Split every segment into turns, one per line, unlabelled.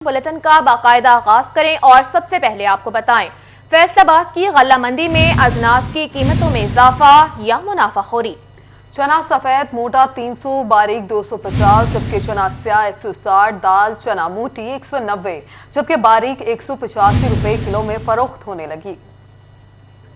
Bulletin का बाकायदा आगाज करें और सबसे पहले आपको बताएं फैसलाबाद की गल्ला मंडी में अजनास की कीमतों में इजाफा या मुनाफाखोरी।
चना सफेद मोटा 300, बारीक 250, जबकि चना स्याह 160, दाल चना मोटी 190, जबकि बारीक 185 रुपए किलो में फरोख्त होने लगी।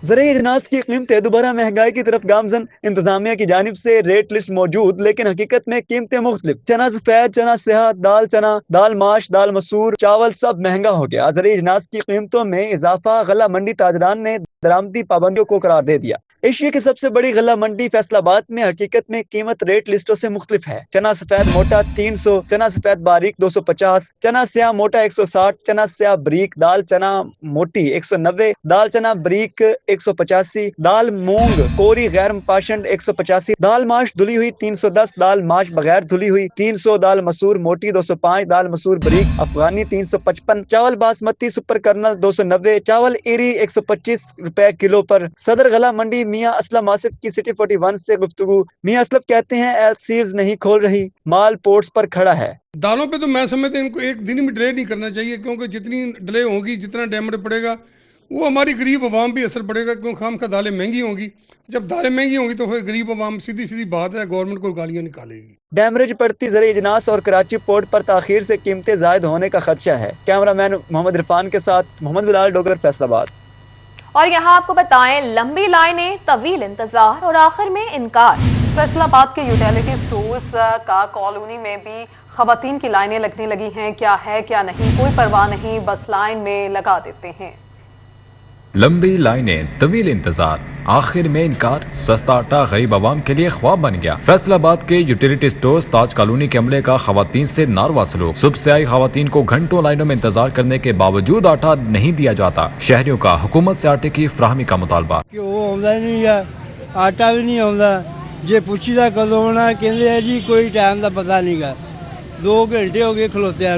ज़रूरी अजनास की कीमतें दोबारा महंगाई की तरफ गामजन। इंतजामिया की जानिब से रेट लिस्ट मौजूद, लेकिन हकीकत में कीमतें मुख्तलिफ। चना सफेद, चना स्याह, दाल चना, दाल माश, दाल मसूर, चावल सब महंगा हो गया। ज़रूरी अजनास की कीमतों में इजाफा गल्ला मंडी ताजरान ने दरामदी पाबंदियों को करार दे दिया। एशिया की सबसे बड़ी गल्ला मंडी फैसलाबाद में हकीकत में कीमत रेट लिस्टों से मुख्तलिफ है। चना सफेद मोटा 300, चना सफेद बारीक 250, चना स्याह मोटा 160, चना स्याह बारीक, दाल चना मोटी 190, दाल चना बारीक 185, दाल मूंग कोरी गैर पाशंड 185, दाल माश धुली हुई 310, दाल माश बगैर धुली हुई 300, दाल मसूर मोटी 205, दाल मसूर बारीक अफगानी 355, चावल बासमती सुपर कर्नल 290, चावल इरी 125 रुपए किलो पर। सदर गला मंडी मियां असलम आसिफ की सिटी 41 से गुफ्तगू। मियां असलम कहते हैं एलसीज नहीं खोल रही, माल पोर्ट्स पर खड़ा है।
दालों पे तो मैं समझता हूं इनको एक दिन भी डिले नहीं करना चाहिए, क्योंकि जितनी डिले होगी जितना डैमेज पड़ेगा वो हमारी गरीब आवाम भी असर पड़ेगा, क्योंकि खाम का दालें महंगी होंगी। जब दालें महंगी होंगी तो फिर गरीब आवाम सीधी सीधी बात है गवर्नमेंट को गालियां निकालेगी।
डैमरेज पड़ती ज़रूरी अजनास और कराची पोर्ट पर ताखीर से कीमतें जायद होने का खदशा है। कैमरामैन मोहम्मद इरफान के साथ मोहम्मद बिलाल डोगर, फैसलाबाद।
और यहाँ आपको बताएं लंबी लाइनें, तवील इंतजार और आखिर में इनकार।
फैसलाबाद के यूटिलिटी स्टोर्स का कॉलोनी में भी खवातीन की लाइनें लगने लगी हैं। क्या है क्या नहीं कोई परवाह नहीं, बस लाइन में लगा देते हैं।
लंबी लाइनें, तवील इंतजार, आखिर में इनकार। सस्ता आटा गरीब आवाम के लिए ख्वाब बन गया। फैसलाबाद के यूटिलिटी स्टोर्स ताज कॉलोनी के अमले का खवातीन से नारवा सलूक। सुबह से आई खवातीन को घंटों लाइनों में इंतजार करने के बावजूद आटा नहीं दिया जाता। शहरियों का हुकूमत से आटे की फराहमी का मुतालबा।
नहीं है, आटा भी नहीं आता। जे पूछी दा कदों आना कहते जी कोई टाइम का पता नहीं गा। 2 घंटे हो गए खलोत्या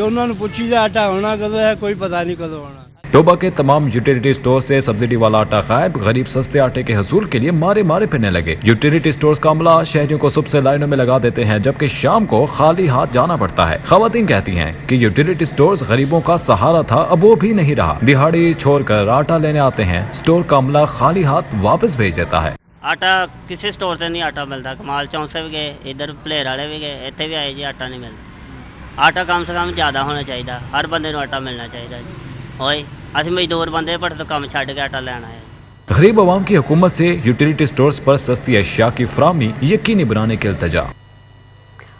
उन्होंने पूछी दा आटा होना कदों है, कोई पता नहीं कदों आना।
टोबा के तमाम यूटिलिटी स्टोर से सब्सिडी वाला आटा गायब। गरीब सस्ते आटे के हसूल के लिए मारे मारे फिरने लगे। यूटिलिटी स्टोर्स का अमला शहरियों को सुबह से लाइनों में लगा देते हैं, जबकि शाम को खाली हाथ जाना पड़ता है। खवातीन कहती हैं कि यूटिलिटी स्टोर्स गरीबों का सहारा था, अब वो भी नहीं रहा। दिहाड़ी छोड़कर आटा लेने आते हैं, स्टोर का अमला खाली हाथ वापस भेज देता है।
आटा किसी स्टोर से नहीं आटा मिलता। कमाल चौक से भी गए, इधर प्लेयर वाले भी गए, इतने भी आए जी आटा नहीं मिलता। आटा कम से कम ज्यादा होना चाहिए, हर बंदे को आटा मिलना चाहिए जी। ओए असं मजदूर बंदे पर तो काम छड़ के आटा लेना है।
गरीब आवाम की हुकूमत से यूटिलिटी स्टोर्स पर सस्ती अशिया की फराहमी यकीनी बनाने के इल्तिजा।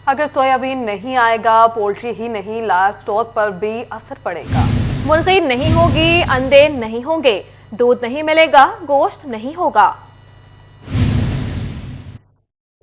अगर सोयाबीन नहीं आएगा, पोल्ट्री ही नहीं लाइव स्टॉक पर भी असर पड़ेगा।
मुर्गी नहीं होगी, अंडे नहीं होंगे, दूध नहीं मिलेगा, गोश्त नहीं होगा।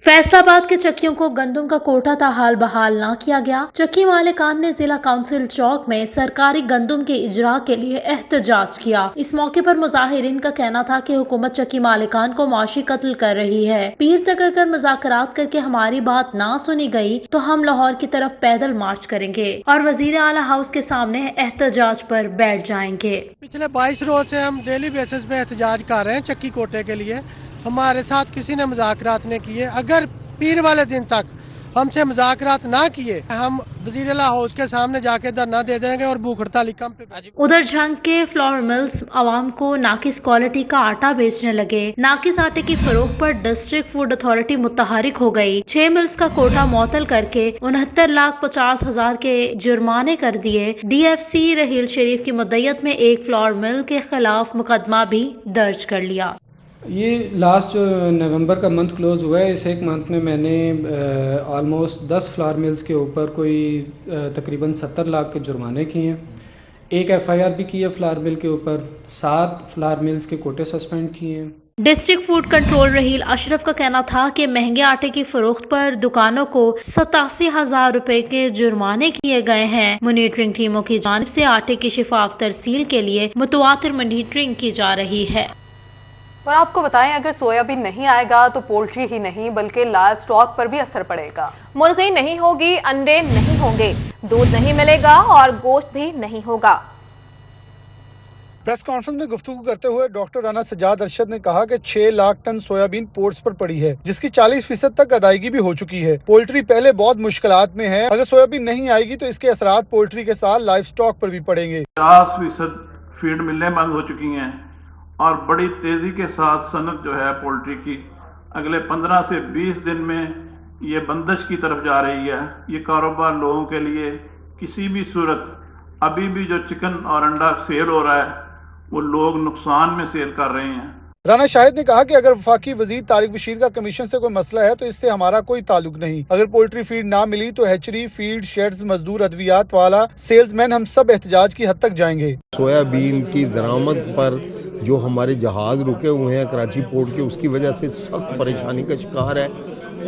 फैसलाबाद के चक्कियों को गंदम का कोटा ताहाल बहाल ना किया गया। चक्की मालिकान ने जिला काउंसिल चौक में सरकारी गंदम के इजरा के लिए एहतजाज किया। इस मौके पर मुजाहिरीन का कहना था कि हुकूमत चक्की मालिकान को माशी कत्ल कर रही है। पीर तक अगर मुज़ाकरात करके हमारी बात ना सुनी गई तो हम लाहौर की तरफ पैदल मार्च करेंगे और वजीर आला हाउस के सामने एहतजाज पर बैठ जाएंगे।
पिछले 22 रोज से हम डेली बेसिस पे एहतजाज कर रहे हैं चक्की कोटे के लिए। हमारे साथ किसी ने मुज़ाकरात नहीं किए। अगर पीर वाले दिन तक हमसे मुज़ाकरात ना किए हम वज़ीर आला हाउस के सामने जाके धरना दे देंगे और भूख हड़ताल पे।
उधर झंग के फ्लोर मिल्स आवाम को नाकिस क्वालिटी का आटा बेचने लगे। नाकिस आटे की फरोख्त पर डिस्ट्रिक्ट फूड अथॉरिटी मुतहरिक हो गई। 6 मिल्स का कोटा मुअत्तल करके 69,50,000 के जुर्माने कर दिए। DFC रहील शरीफ की मुद्दत में एक फ्लोर मिल के खिलाफ मुकदमा भी दर्ज कर लिया।
ये लास्ट जो नवंबर का मंथ क्लोज हुआ है, इस एक मंथ में मैंने ऑलमोस्ट 10 फ्लावर मिल्स के ऊपर कोई तकरीबन 70 लाख के जुर्माने किए हैं। एक FIR भी की है फ्लावर मिल के ऊपर। 7 फ्लावर मिल्स के कोटे सस्पेंड किए हैं।
District food control Raheel Ashraf का कहना था कि महंगे आटे की फरोख्त पर दुकानों को 87,000 रुपए के जुर्माने किए गए हैं। मॉनिटरिंग टीमों की जानिब से आटे की शिफाफ तरसील के लिए मुतवातिर मॉनिटरिंग की जा रही है।
और आपको बताएं अगर सोयाबीन नहीं आएगा तो पोल्ट्री ही नहीं बल्कि लाइव स्टॉक पर भी असर पड़ेगा।
मुर्गी नहीं होगी, अंडे नहीं होंगे, दूध नहीं मिलेगा और गोश्त भी नहीं होगा।
प्रेस कॉन्फ्रेंस में गुफ्तगू करते हुए डॉक्टर राना सज्जाद अरशद ने कहा कि 6 लाख टन सोयाबीन पोर्ट्स पर पड़ी है, जिसकी 40% तक अदायगी भी हो चुकी है। पोल्ट्री पहले बहुत मुश्किलात में है, अगर सोयाबीन नहीं आएगी तो इसके असरात पोल्ट्री के साथ लाइव स्टॉक पर भी पड़ेंगे।
50% फीड मिलें बंद हो चुकी हैं और बड़ी तेजी के साथ सनत जो है पोल्ट्री की अगले 15 से 20 दिन में ये बंदिश की तरफ जा रही है। ये कारोबार लोगों के लिए किसी भी सूरत, अभी भी जो चिकन और अंडा सेल हो रहा है वो लोग नुकसान में सेल कर रहे हैं।
राना शाहिद ने कहा कि अगर वफाकी वजीर तारिक बशीर का कमीशन से कोई मसला है तो इससे हमारा कोई ताल्लुक नहीं। अगर पोल्ट्री फीड ना मिली तो हैचरी, फीड, शेड्स, मजदूर, अद्वियात वाला, सेल्समैन, हम सब एहतजाज की हद तक जाएंगे।
सोयाबीन की दरामद पर जो हमारे जहाज रुके हुए हैं कराची पोर्ट के, उसकी वजह से सख्त परेशानी का शिकार है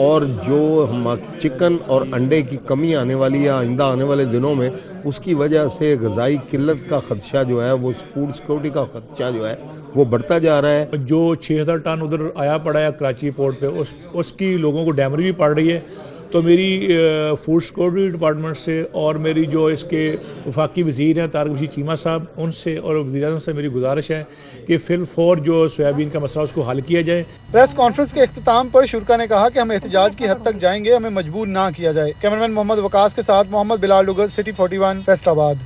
और जो हम चिकन और अंडे की कमी आने वाली है आइंदा आने वाले दिनों में, उसकी वजह से ग़िज़ाई किल्लत का खदशा जो है, वो फूड सिक्योरिटी का खदशा जो है वो बढ़ता जा रहा है।
जो 6000 टन उधर आया पड़ा है कराची पोर्ट पे, उसकी लोगों को डैमेज भी पड़ रही है। तो मेरी फूड सिक्योरिटी डिपार्टमेंट से और मेरी जो इसके वफाकी वज़ीर हैं तारिक बशीर चीमा साहब, उनसे और वज़ीर आज़म से मेरी गुजारिश है कि फिलफौर जो सोयाबीन का मसला उसको हल किया जाए।
प्रेस कॉन्फ्रेंस के इख्तिताम पर शुरा ने कहा कि हम एहतजाज की हद तक जाएंगे, हमें मजबूर ना किया जाए। कैमरामैन मोहम्मद वकास के साथ मोहम्मद बिलाल लुगल, सिटी 41, फैसलाबाद।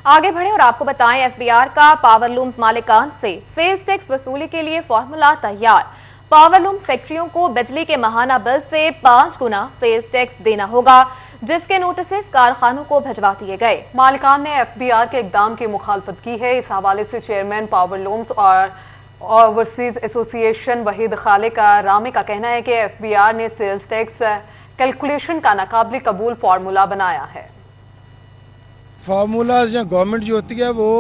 आगे बढ़े और आपको बताएं, एफबीआर का पावर लूम्स मालिकान से सेल्स टैक्स वसूली के लिए फॉर्मूला तैयार। पावर लूम फैक्ट्रियों को बिजली के माहाना बिल से 5 गुना सेल्स टैक्स देना होगा, जिसके नोटिस कारखानों को भिजवा दिए गए।
मालिकान ने एफबीआर के इकदाम की मुखालफत की है। इस हवाले से चेयरमैन पावर लूम्स और ओवरसीज एसोसिएशन वहीद खालिक रामी का कहना है कि एफबीआर ने सेल्स टैक्स कैलकुलेशन का नाकाबिल कबूल फार्मूला बनाया है।
फार्मूला जो गवर्नमेंट जो होती है वो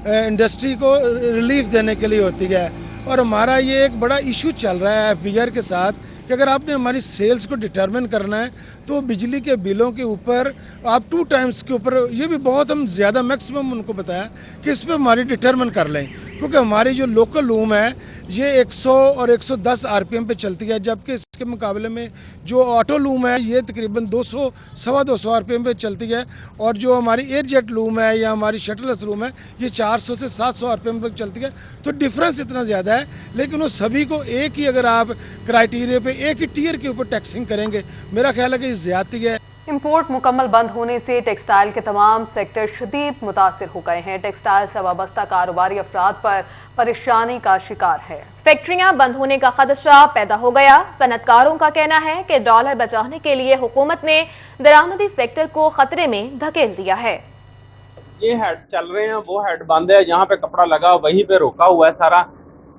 इंडस्ट्री को रिलीफ देने के लिए होती है, और हमारा ये एक बड़ा इशू चल रहा है एफबीआर के साथ कि अगर आपने हमारी सेल्स को डिटरमिन करना है तो बिजली के बिलों के ऊपर आप 2 टाइम्स के ऊपर, ये भी बहुत हम ज़्यादा मैक्सिमम उनको बताया कि इस पर हमारी डिटरमिन कर लें, क्योंकि हमारी जो लोकल लूम है ये 100 और 110 आरपीएम पे चलती है, जबकि इसके मुकाबले में जो ऑटो लूम है ये तकरीबन 200 सवा 200 आरपीएम पे चलती है, और जो हमारी एयरजेट लूम है या हमारी शटललेस लूम है ये 400 से 700 आरपीएम पे चलती है। तो डिफरेंस इतना ज़्यादा है, लेकिन वो सभी को एक ही, अगर आप क्राइटेरिया पे एक ही टियर के ऊपर टैक्सिंग करेंगे, मेरा ख्याल है कि ज्यादती है।
इंपोर्ट मुकम्मल बंद होने से टेक्सटाइल के तमाम सेक्टर शदीद मुतासिर हो गए हैं। टेक्सटाइल से वाबस्ता कारोबारी अफराद पर परेशानी का शिकार है।
फैक्ट्रियां बंद होने का खदशा पैदा हो गया। सनतकारों का कहना है कि डॉलर बचाने के लिए हुकूमत ने दरामदी सेक्टर को खतरे में धकेल दिया है।
ये हेड चल रहे हैं, वो हेड बंद है, जहाँ पे कपड़ा लगा वहीं पे रोका हुआ है सारा।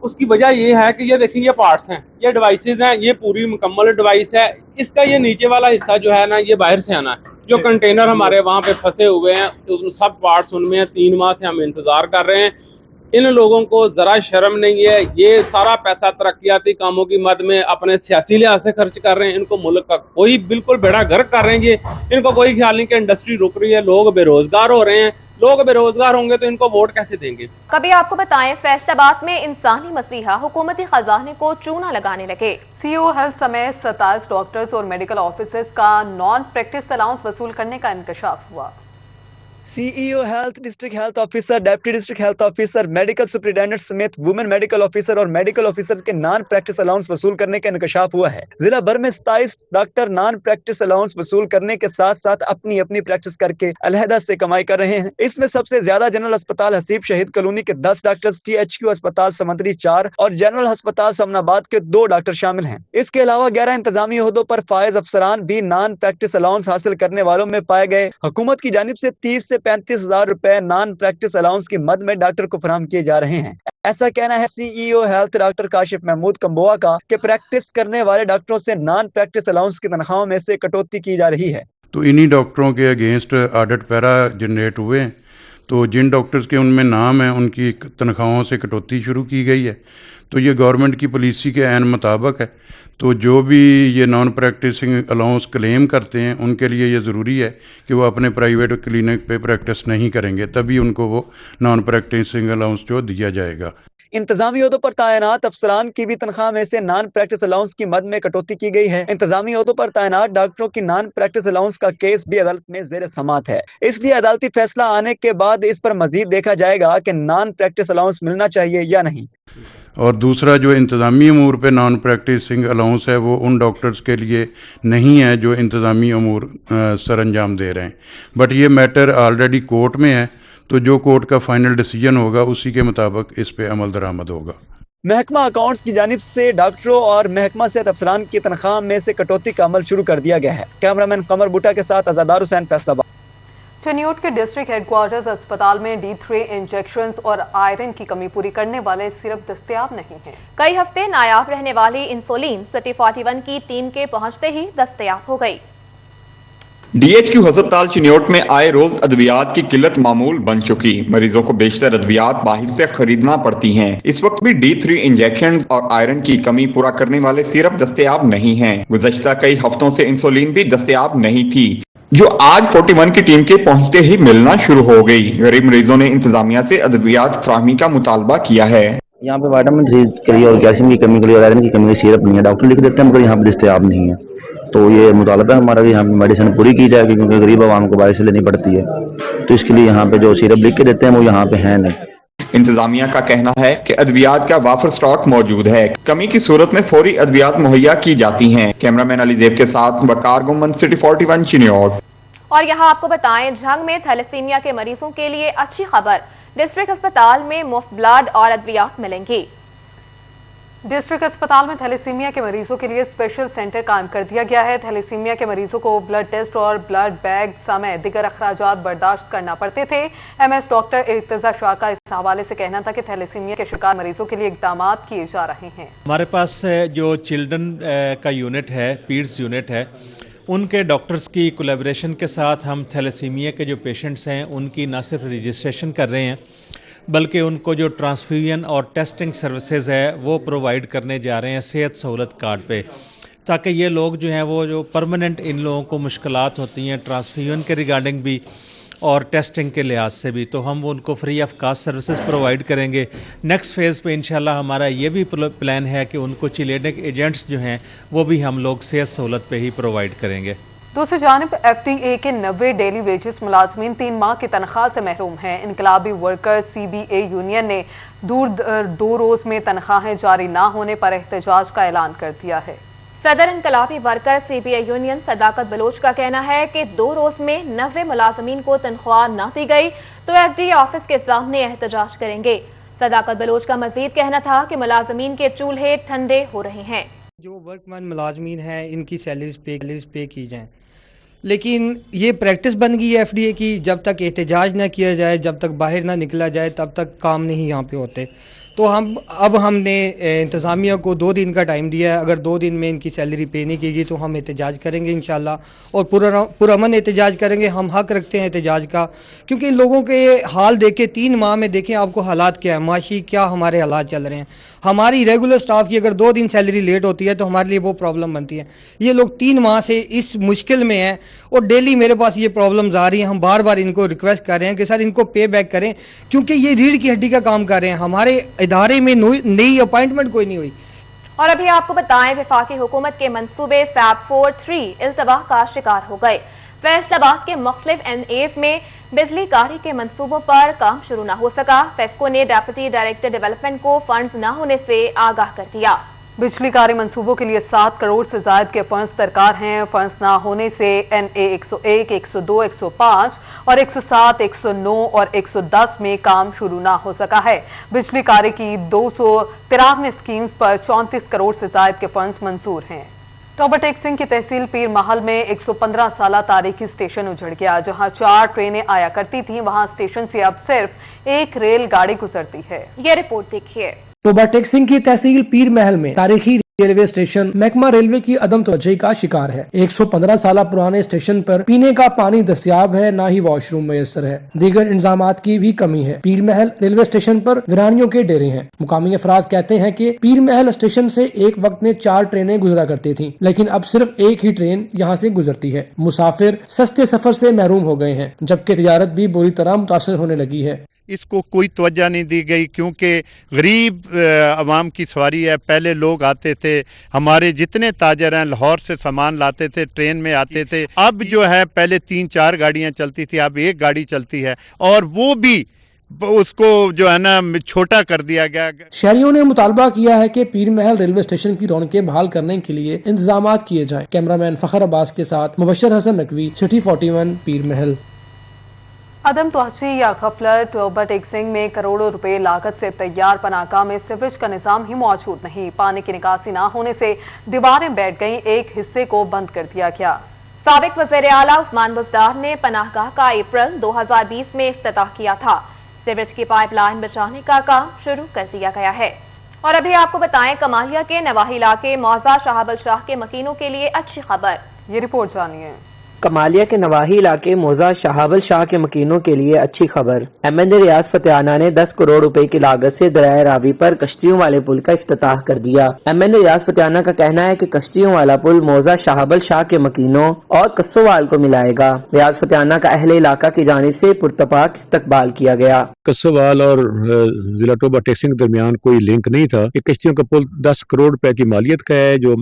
उसकी वजह ये है कि ये देखिए ये पार्ट्स हैं, ये डिवाइसेस हैं, ये पूरी मुकम्मल डिवाइस है। इसका ये नीचे वाला हिस्सा जो है ना ये बाहर से आना है। जो कंटेनर हमारे वहाँ पे फंसे हुए हैं तो सब पार्ट्स उनमें हैं। 3 माह से हम इंतजार कर रहे हैं। इन लोगों को जरा शर्म नहीं है, ये सारा पैसा तरक्याती कामों की मद में अपने सियासी लिहाज से खर्च कर रहे हैं। इनको मुल्क का कोई बिल्कुल बेड़ा गर्क कर रहे हैं। ये इनको कोई ख्याल नहीं कि इंडस्ट्री रुक रही है, लोग बेरोजगार हो रहे हैं। लोग बेरोजगार होंगे तो इनको वोट कैसे देंगे।
कभी आपको बताएं, फैसलाबाद में इंसानी मसीहा हुकूमती खजाने को चूना लगाने लगे।
सीओ हेल्थ समेत 27 डॉक्टर्स और मेडिकल ऑफिसर्स का नॉन प्रैक्टिस अलाउंस वसूल करने का इंकशाफ हुआ।
CEO health, district health officer, deputy district health officer, medical superintendent समेत वुमेन मेडिकल ऑफिसर और मेडिकल ऑफिसर के नॉन प्रैक्टिस अलाउंस वसूल करने का इंकशाफ हुआ है। जिला भर में 27 डॉक्टर नॉन प्रैक्टिस अलाउंस वसूल करने के साथ साथ अपनी अपनी प्रैक्टिस करके अलहदा से कमाई कर रहे हैं। इसमें सबसे ज्यादा जनरल अस्पताल हसीब शहीद कॉलोनी के 10 डॉक्टर्स, THQ अस्पताल समंदरी 4 और जनरल अस्पताल समनाबाद के 2 डॉक्टर शामिल हैं। इसके अलावा 11 इंतजामी ओहदों पर फायज अफसरान भी नॉन प्रैक्टिस अलाउंस हासिल करने वालों में पाए गए। हुकूमत की जानिब से 30 से 35,000 रुपए नॉन प्रैक्टिस अलाउंस की मद में डॉक्टर को फराहम किए जा रहे हैं। ऐसा कहना है CEO health doctor Kashif Mahmood Kamboh का कि प्रैक्टिस करने वाले डॉक्टरों से नॉन प्रैक्टिस अलाउंस की तनख्वाहों में से कटौती की जा रही है।
तो इन्हीं डॉक्टरों के अगेंस्ट ऑडिट पैरा जनरेट हुए, तो जिन डॉक्टर्स के उनमें नाम है उनकी तनख्वाहों से कटौती शुरू की गई है। तो ये गवर्नमेंट की पॉलिसी के ऐन मुताबिक है। तो जो भी ये नॉन प्रैक्टिसिंग अलाउंस क्लेम करते हैं उनके लिए ये ज़रूरी है कि वो अपने प्राइवेट क्लिनिक पे प्रैक्टिस नहीं करेंगे, तभी उनको वो नॉन प्रैक्टिसिंग अलाउंस जो दिया जाएगा।
इंतजामी ओहदों पर तैनात अफसरान की भी तनख्वाह में से नॉन प्रैक्टिस अलाउंस की मद में कटौती की गई है। इंतजामी ओहदों पर तैनात डॉक्टरों की नॉन प्रैक्टिस अलाउंस का केस भी अदालत में जेर समाअत है, इसलिए अदालती फैसला आने के बाद इस पर मजीद देखा जाएगा कि नॉन प्रैक्टिस अलाउंस मिलना चाहिए या नहीं।
और दूसरा जो इंतज़ामी अमूर पे नॉन प्रैक्टिसिंग अलाउंस है वो उन डॉक्टर्स के लिए नहीं है जो इंतज़ामी अमूर सर अंजाम दे रहे हैं, बट ये मैटर ऑलरेडी कोर्ट में है, तो जो कोर्ट का फाइनल डिसीजन होगा उसी के मुताबिक इस पे अमल दरामद होगा।
महकमा अकाउंट्स की जानिब से डॉक्टरों और महकमा सेहत अफसरान की तनख्वाह में से कटौती का अमल शुरू कर दिया गया है। कैमरामैन कमर बूटा के साथ अज़ादार हुसैन, फैसलाबाद।
चिन्योट के डिस्ट्रिक्ट हेडक्वार्टर्स अस्पताल में D3 इंजेक्शंस और आयरन की कमी पूरी करने वाले सिरप दस्तयाब नहीं है।
कई हफ्ते नायाब रहने वाली इंसुलिन सिटी 41 की टीम के पहुंचते ही दस्तयाब हो गई।
DHQ अस्पताल चिन्योट में आए रोज अद्वियात की किल्लत मामूल बन चुकी। मरीजों को बेशतर अद्वियात बाहर से खरीदना पड़ती हैं। इस वक्त भी D3 इंजेक्शन और आयरन की कमी पूरा करने वाले सिरप दस्तयाब नहीं हैं। गुज़श्ता कई हफ्तों से इंसुलिन भी दस्तयाब नहीं थी, जो आज 41 की टीम के पहुंचते ही मिलना शुरू हो गई। गरीब मरीजों ने इंतजामिया से अद्वियात फराहमी का मुतालबा किया है।
यहाँ पे विटामिन डी के लिए और कैल्शियम की कमी के लिए और आयरन की कमी के सिरप नहीं है, डॉक्टर लिख देते हैं मगर यहाँ पे दस्तयाब नहीं है। तो ये मुतालबा है हमारा कि यहाँ पे मेडिसिन पूरी की जाएगी, क्योंकि गरीब आवाम को बाहर से लेनी पड़ती है, तो इसके लिए यहाँ पे जो सिरप लिख के देते हैं वो यहाँ पे है नहीं।
इंतजामिया का कहना है कि अद्वियात का वाफर स्टॉक मौजूद है, कमी की सूरत में फौरी अद्वियात मुहैया की जाती हैं। कैमरामैन अली जेब के साथ वकार गुम्मन, सिटी 41 चिन्योट।
और यहाँ आपको बताएं, झंग में थैलेसीमिया के मरीजों के लिए अच्छी खबर, डिस्ट्रिक्ट अस्पताल में मुफ्त ब्लड और अद्वियात मिलेंगी।
डिस्ट्रिक्ट अस्पताल में थैलेसीमिया के मरीजों के लिए स्पेशल सेंटर कायम कर दिया गया है। थैलेसीमिया के मरीजों को ब्लड टेस्ट और ब्लड बैग समेत दिगर अखराजात बर्दाश्त करना पड़ते थे। MS डॉक्टर इर्तजा शाह का इस हवाले से कहना था कि थैलेसीमिया के शिकार मरीजों के लिए इकदाम किए जा रहे हैं।
हमारे पास जो चिल्ड्रन का यूनिट है, पीड्स यूनिट है, उनके डॉक्टर्स की कोलैबोरेशन के साथ हम थैलेसीमिया के जो पेशेंट्स हैं उनकी न सिर्फ रजिस्ट्रेशन कर रहे हैं, बल्कि उनको जो ट्रांसफ्यूजन और टेस्टिंग सर्विसेज है वो प्रोवाइड करने जा रहे हैं सेहत सहूलत कार्ड पे, ताकि ये लोग जो हैं वो जो परमानेंट इन लोगों को मुश्किलात होती हैं ट्रांसफ्यूजन के रिगार्डिंग भी और टेस्टिंग के लिहाज से भी, तो हम उनको free of cost services provide करेंगे। नेक्स्ट फेज़ पे इंशाल्लाह हमारा ये भी प्लान है कि उनको चिलेटिक एजेंट्स जो हैं वो भी हम लोग सेहत सहूलत पे ही प्रोवाइड करेंगे।
दूसरी जानिब FDA के 90 डेली वेजेस मुलाजमीन 3 माह की तनख्वाह से महरूम हैं। इनकलाबी वर्कर्स CBA यूनियन ने 2 रोज में तनख्वाहें जारी ना होने पर एहतजाज का ऐलान कर दिया है।
सदर इनकलाबी वर्कर CBA यूनियन सदाकत बलोच का कहना है कि 2 रोज में 90 मुलाजमीन को तनख्वाह न दी गई तो FDA ऑफिस के सामने एहतजाज करेंगे। सदाकत बलोच का मजीद कहना था कि मुलाजमीन के चूल्हे ठंडे हो रहे हैं।
जो वर्कमैन मुलाजमीन हैं इनकी सैलरीज पे की जाएं, लेकिन ये प्रैक्टिस बन गई है FDA की, जब तक एहतजाज ना किया जाए, जब तक बाहर ना निकला जाए, तब तक काम नहीं यहाँ पे होते। तो हमने इंतज़ामिया को 2 दिन का टाइम दिया है। अगर 2 दिन में इनकी सैलरी पे नहीं की तो हम एहतजाज करेंगे इंशाल्लाह, और पुरअमन एहतजाज करेंगे। हम हक रखते हैं एहतजाज का, क्योंकि इन लोगों के हाल देखे 3 माह में देखें आपको हालात क्या है, माशी क्या हमारे हालात चल रहे हैं। हमारी रेगुलर स्टाफ की अगर 2 दिन सैलरी लेट होती है तो हमारे लिए वो प्रॉब्लम बनती है। ये लोग 3 माह से इस मुश्किल में हैं और डेली मेरे पास ये प्रॉब्लम्स आ रही हैं। हम बार बार इनको रिक्वेस्ट कर रहे हैं कि सर इनको पे बैक करें, क्योंकि ये रीढ़ की हड्डी का काम कर रहे हैं। हमारे इदारे में नई अपॉइंटमेंट कोई नहीं हुई।
और अभी आपको बताएं, वफाकी हुकूमत के मंसूबे फैब 4-3 इल्तबाह का शिकार हो गए। फैसलाबाद के मुख्तलिफ NAs में बिजली कारी के मंसूबों पर काम शुरू न हो सका। फेस्को ने डेप्यूटी डायरेक्टर डेवलपमेंट को फंड्स न होने से आगाह कर दिया।
बिजली कारी मंसूबों के लिए 7 करोड़ से ज्यादा के फंड्स दरकार हैं। फंड्स न होने से NA 101, 102, 105 और 107, 109 और 110 में काम शुरू न हो सका है। बिजली कारी की 293 स्कीम्स पर 34 करोड़ से ज्यादा के फंड्स मंजूर हैं। टॉबर टेक सिंह की तहसील पीर महल में 115 साला तारीखी स्टेशन उजड़ गया। जहां 4 ट्रेनें आया करती थीं, वहां स्टेशन से अब सिर्फ 1 रेल गाड़ी गुजरती है। ये रिपोर्ट देखिए।
टॉबर टेक सिंह की तहसील पीर महल में तारीखी रेलवे स्टेशन महकमा रेलवे की अदम तवज्जोही का शिकार है। 115 साल पुराने स्टेशन पर पीने का पानी दस्तयाब है, ना ही वॉशरूम मैसर है। दीगर इंतजामात की भी कमी है। पीर महल रेलवे स्टेशन पर वीरानियों के डेरे हैं। मुकामी अफराद कहते हैं कि पीर महल स्टेशन से एक वक्त में 4 ट्रेनें गुजरा करती थीं, लेकिन अब सिर्फ 1 ही ट्रेन यहाँ से गुजरती है। मुसाफिर सस्ते सफर से महरूम हो गए हैं, जबकि तिजारत भी बुरी तरह मुतासर होने लगी है।
اس کو کوئی توجہ نہیں دی گئی، کیونکہ غریب عوام کی سواری ہے. پہلے لوگ آتے تھے، ہمارے جتنے تاجر ہیں لاہور سے سامان لاتے تھے، ٹرین میں آتے تھے. اب جو ہے پہلے 3-4 گاڑیاں چلتی تھی، اب ایک گاڑی چلتی ہے، اور وہ بھی اس کو جو ہے نا چھوٹا کر دیا گیا.
شہریوں نے مطالبہ کیا ہے کہ پیر محل ریلوے اسٹیشن کی رونقیں بحال کرنے کے لیے انتظامات کیے جائیں. کیمرامین فخر عباس کے ساتھ مبشر حسن نقوی، سٹی 41 پیر محل.
عدم توجہی یا غفلت اوور ٹیکسنگ میں کروڑوں روپے لاگت سے تیار پناہگاہ میں سیوریج کا نظام ہی موجود نہیں. پانی کی نکاسی نہ ہونے سے دیواریں بیٹھ گئیں، ایک حصے کو بند کر دیا گیا.
سابق وزیر اعلیٰ عثمان بزدار نے پناہگاہ کا اپریل 2020 میں افتتاح کیا تھا. سیوریج کی پائپ لائن بچانے کا کام شروع کر دیا گیا ہے. اور ابھی آپ کو بتائیں، کمالیہ کے نواحی علاقے موضع شہاب الشاہ کے مکینوں کے لیے اچھی خبر.
یہ رپورٹ جانیے.
کمالیہ کے نواحی علاقے موضع شہاب الشاہ کے مکینوں کے لیے اچھی خبر. ایم این اے ریاض فتحانہ نے 10 کروڑ روپے کی لاگت سے دریائے راوی پر کشتیوں والے پل کا افتتاح کر دیا. ایم این اے ریاض فتحانہ کا کہنا ہے کہ کشتیوں والا پل موضع شہاب الشاہ کے مکینوں اور کسووال کو ملائے گا. ریاض فتحانہ کا اہل علاقہ کی جانب سے پرتپاک استقبال کیا گیا.
کسووال اور ضلع ٹوبہ ٹیکسنگ کے درمیان کوئی لنک نہیں تھا. یہ کشتیوں کا پل 10 کروڑ روپے کی مالیت کا ہے، جو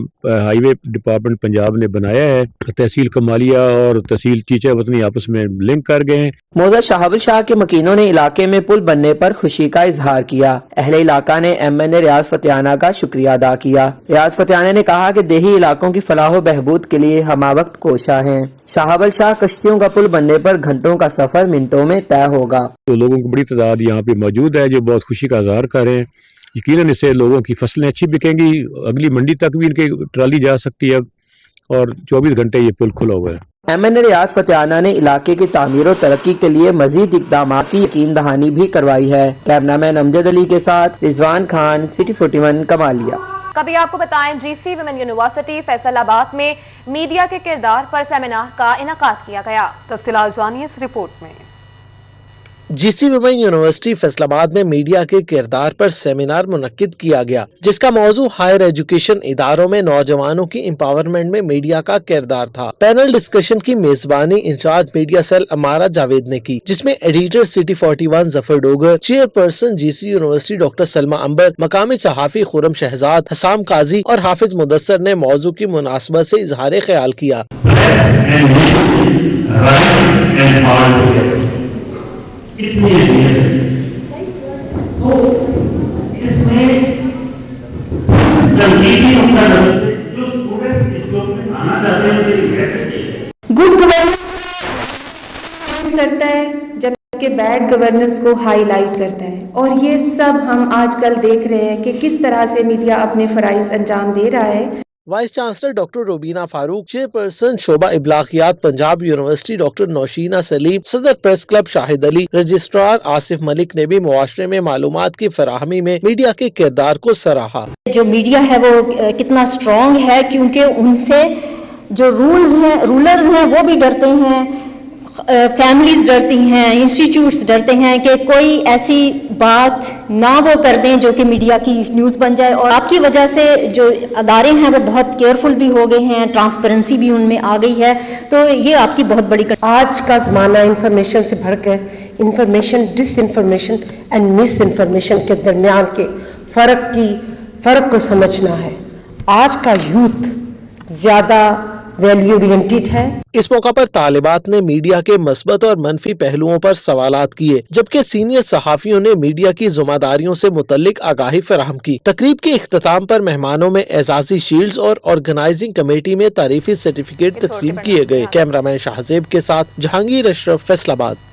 ہائی وے ڈپارٹمنٹ پنجاب نے بنایا ہے. تحصیل کمالیہ اور تحصیل چیچا وطنی آپس میں لنک کر گئے ہیں.
موضع شہاب الشاہ کے مکینوں نے علاقے میں پل بننے پر خوشی کا اظہار کیا. اہل علاقہ نے ایم این اے ریاض فتحانہ کا شکریہ ادا کیا. ریاض فتحانہ نے کہا کہ دیہی علاقوں کی فلاح و بہبود کے لیے ہمہ وقت کوشاں ہیں. شہاب الشاہ کشتیوں کا پل بننے پر گھنٹوں کا سفر منٹوں میں طے ہوگا.
تو لوگوں کی بڑی تعداد یہاں پہ موجود ہے جو بہت خوشی کا اظہار کر رہے ہیں. یقیناً اس سے لوگوں کی فصلیں اچھی بکیں گی، اگلی منڈی تک بھی ان کی ٹرالی جا سکتی ہے، اور 24 گھنٹے یہ پل کھلا ہوا ہے.
ایم این اے ریاض فتحانہ نے علاقے کی تعمیر و ترقی کے لیے مزید اقدامات کی یقین دہانی بھی کروائی ہے. کیمرامین امجد علی کے ساتھ رضوان خان، سٹی 41 کمالیہ.
کبھی آپ کو بتائیں، جی سی ویمن یونیورسٹی فیصل آباد میں میڈیا کے کردار پر سیمینار کا انعقاد کیا گیا.
تفصیلات جانیے اس رپورٹ میں.
جی سی ویمن یونیورسٹی فیصل آباد میں میڈیا کے کردار پر سیمینار منعقد کیا گیا، جس کا موضوع ہائر ایجوکیشن اداروں میں نوجوانوں کی امپاورمنٹ میں میڈیا کا کردار تھا. پینل ڈسکشن کی میزبانی انچارج میڈیا سیل امارہ جاوید نے کی، جس میں ایڈیٹر سٹی 41 ظفر ڈوگر، چیئر پرسن جی سی یونیورسٹی ڈاکٹر سلمہ امبر، مقامی صحافی خرم شہزاد، حسام قاضی اور حافظ مدثر نے موضوع کی مناسبت سے اظہار خیال کیا.
گڈ گورننس کرتا ہے جبکہ بیڈ گورننس کو ہائی لائٹ کرتا ہے، اور یہ سب ہم آج کل دیکھ رہے ہیں کہ کس طرح سے میڈیا اپنے فرائض انجام دے رہا ہے.
وائس چانسلر ڈاکٹر روبینہ فاروق، چیئر پرسن شعبہ ابلاغیات پنجاب یونیورسٹی ڈاکٹر نوشینہ سلیم، صدر پریس کلب شاہد علی، رجسٹرار آصف ملک نے بھی معاشرے میں معلومات کی فراہمی میں میڈیا کے کردار کو سراہا.
جو میڈیا ہے وہ کتنا اسٹرانگ ہے، کیونکہ ان سے جو رولرز ہیں وہ بھی ڈرتے ہیں، فیملیز ڈرتی ہیں، انسٹیٹیوٹس ڈرتے ہیں کہ کوئی ایسی بات نہ وہ کر دیں جو کہ میڈیا کی نیوز بن جائے. اور آپ کی وجہ سے جو ادارے ہیں وہ بہت کیئرفل بھی ہو گئے ہیں، ٹرانسپیرنسی بھی ان میں آ گئی ہے، تو یہ آپ کی بہت بڑی
آج کا زمانہ انفارمیشن سے بڑھ کر information, disinformation and misinformation کے درمیان کے فرق کو سمجھنا ہے. آج کا یوتھ زیادہ ویلیو اورینٹڈ ہے.
اس موقع پر طالبات نے میڈیا کے مثبت اور منفی پہلوؤں پر سوالات کیے، جبکہ سینئر صحافیوں نے میڈیا کی ذمہ داریوں سے متعلق آگاہی فراہم کی. تقریب کے اختتام پر مہمانوں میں اعزازی شیلڈز اور آرگنائزنگ کمیٹی میں تعریفی سرٹیفکیٹ تقسیم کیے گئے. کیمرامین شاہزیب کے ساتھ جہانگیر اشرف، فیصل آباد.